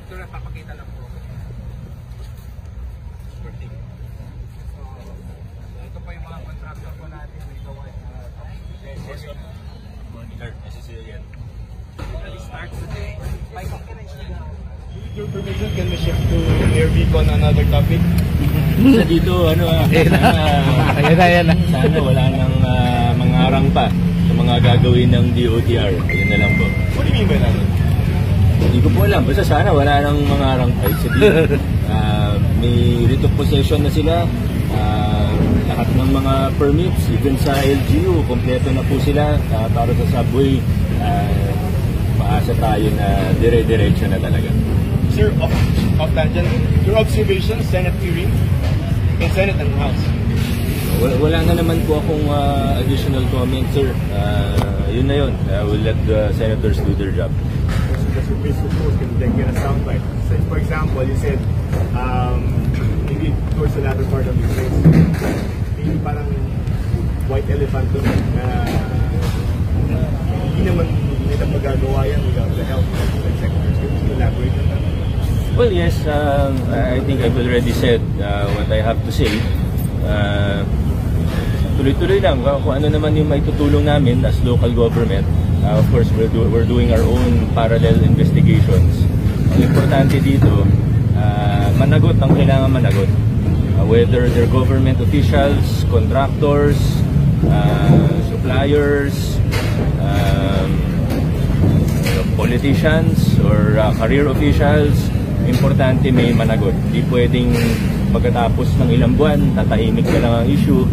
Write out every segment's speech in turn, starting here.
ito na papakita lang po. So, ito po yung mga contractor po natin. Ito po Morning, sir. Nice to see you again. it starts today. Your permission, can we shift to Air Beacon on another topic? Sa dito, sana wala nang mangarang pa sa mga gagawin ng DOTR. Ayun na lang po. What do you mean by that? Hindi ko po alam. Basta sana wala nang mangarang pa. Sabihin, may writ of possession na sila. Lahat ng mga permits, even sa LGU, kompleto na po sila para sa subway. Maasa tayo na dire-diretso na talaga. Sir, off tangent, your observations, Senate hearing, in Senate and House. Wala na naman po akong additional comments, sir. Yun na yun. We'll let the senators do their job. That's your basic post, can you get a soundbite? So, for example, you said, maybe towards the latter part of your face, maybe parang white elephant doon na hindi naman nila magagawa yan without the help of the sectors. Can you elaborate on that? Well, yes, I think I've already said what I have to say. Tuloy-tuloy lang kung ano naman yung maitutulong namin as local government. Of course, we're doing our own parallel investigations. Ang importante dito, managot ang kailangan managot. Whether they're government officials, contractors, suppliers, politicians, or career officials, importante may managot. Hindi pwedeng pagkatapos ng ilang buwan, tatahimik na lang ang issue,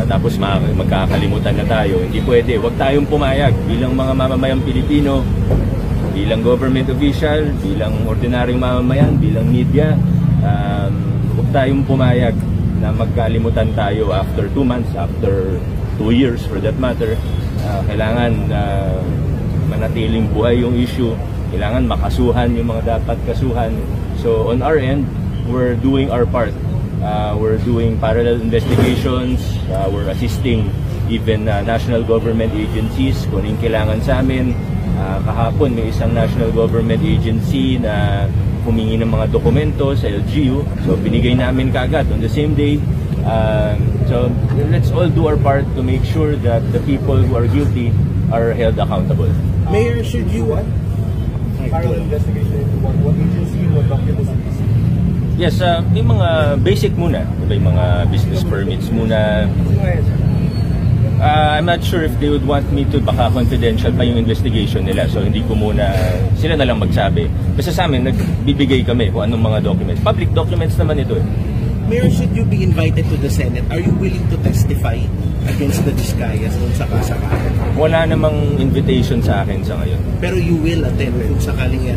tapos magkakalimutan na tayo. Hindi pwede. Huwag tayong pumayag bilang mga mamamayang Pilipino, bilang government official, bilang ordinaryong mamamayan, bilang media. Huwag tayong pumayag na magkalimutan tayo after 2 months, after 2 years for that matter. Kailangan manatiling buhay yung issue. Kailangan makasuhan yung mga dapat kasuhan. So on our end, we're doing our part. We're doing parallel investigations. We're assisting even national government agencies kung anong kailangan sa amin. Kahapon may isang national government agency na humingi ng mga dokumento sa LGU. So binigay namin kaagad on the same day. So let's all do our part to make sure that the people who are guilty are held accountable. Mayor, should you Parallel investigation into what agency, what documents? Yes, yung mga basic muna. Diba, yung mga business permits muna. I'm not sure if they would want me to, baka confidential pa yung investigation nila. So hindi ko muna, sila na lang magsabi. Basta sa amin, nagbibigay kami kung anong mga documents. Public documents naman ito eh. Mayor, should you be invited to the Senate? Are you willing to testify against the Vizcayas kung sakasakali? Wala namang invitation sa akin sa ngayon. Pero you will attend kung sakaling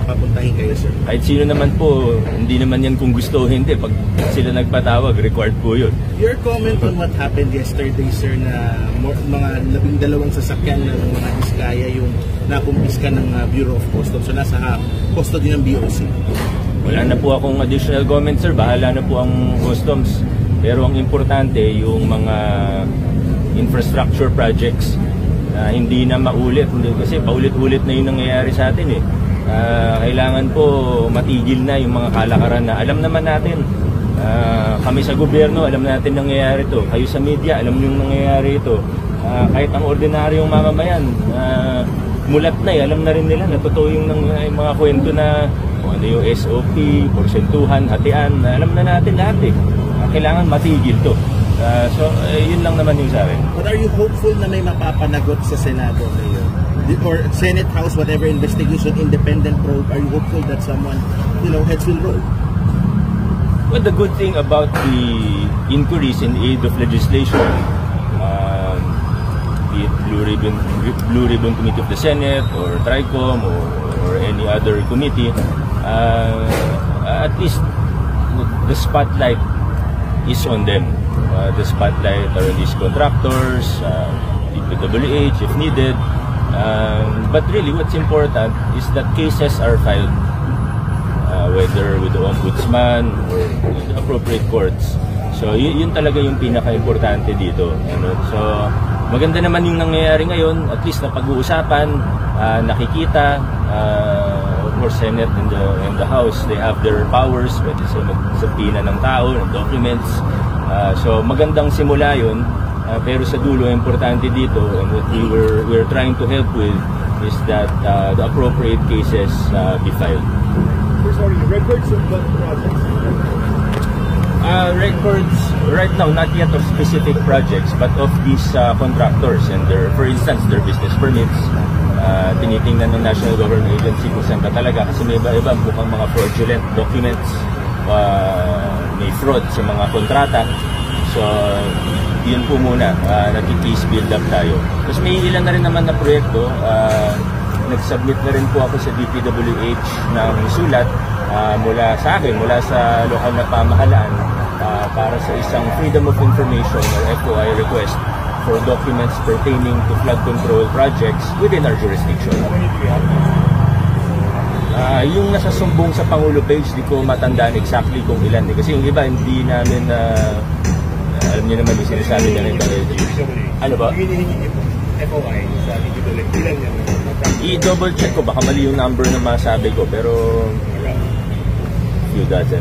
papuntahin kayo, sir? Kahit sino naman po, hindi naman yan kung gusto o hindi. Pag sila nagpatawag, required po yun. Your comment on what happened yesterday, sir, na mga 12 sasakyan ng mga Vizcaya yung nakumpiska ng Bureau of Customs. So nasa custody ng BOC. Wala na po akong additional comments, sir. Bahala na po ang customs. Pero ang importante, yung mga infrastructure projects na hindi na maulit. Kasi paulit-ulit na yung nangyayari sa atin eh. Kailangan po matigil na yung mga kalakaran na alam naman natin. Kami sa gobyerno, alam natin nangyayari ito. Kayo sa media, alam nyo nangyayari ito. Kahit ang ordinaryong mamamayan, mulat na eh. Alam na rin nila na totoo yung mga kwento na kung ano yung SOP, porsentuhan, hatian, alam na natin lahat eh. Kailangan matigil to. So, yun lang naman yung sa akin. But are you hopeful na may mapapanagot sa Senado ngayon? Or Senate House, whatever investigation, independent probe, are you hopeful that someone, heads will roll? Well, the good thing about the inquiries in aid of legislation, be it Blue Ribbon Committee of the Senate or TRICOM or any other committee, at least the spotlight is on them. The spotlight are on these contractors, DPWH if needed. But really what's important is that cases are filed, whether with the Ombudsman or with the appropriate courts. So yun talaga yung pinaka-importante dito. So maganda naman yung nangyayari ngayon, at least na pag-uusapan, nakikita, course, Senate and the House, they have their powers. Pwede sila magsabina ng tao, ng documents. So magandang simula yun. Pero sa dulo, importante dito, and what we're trying to help with is that the appropriate cases be filed. Sorry, records of what projects? Records right now, not yet of specific projects, but of these contractors and for instance, their business permits. Tinitingnan ng National Government Agency kung saan ka talaga kasi may iba-iba mukhang mga fraudulent documents, may fraud sa mga kontrata. So, yun po muna, nag-case build up tayo. Tapos may ilan na rin naman na proyekto, nag-submit na rin po ako sa DPWH ng sulat mula sa akin, mula sa lokal na pamahalaan para sa isang Freedom of Information or FOI request for documents pertaining to flood control projects within our jurisdiction. Yung nasa sumbong sa Pangulo page, di ko matandaan exactly kung ilan. Kasi yung iba, hindi namin, alam niyo naman yung sinasabi na rin. Ano ba? FOI sa DPWH. Ilan yan? I-double check ko, baka mali yung number na masabi ko, pero few dozen.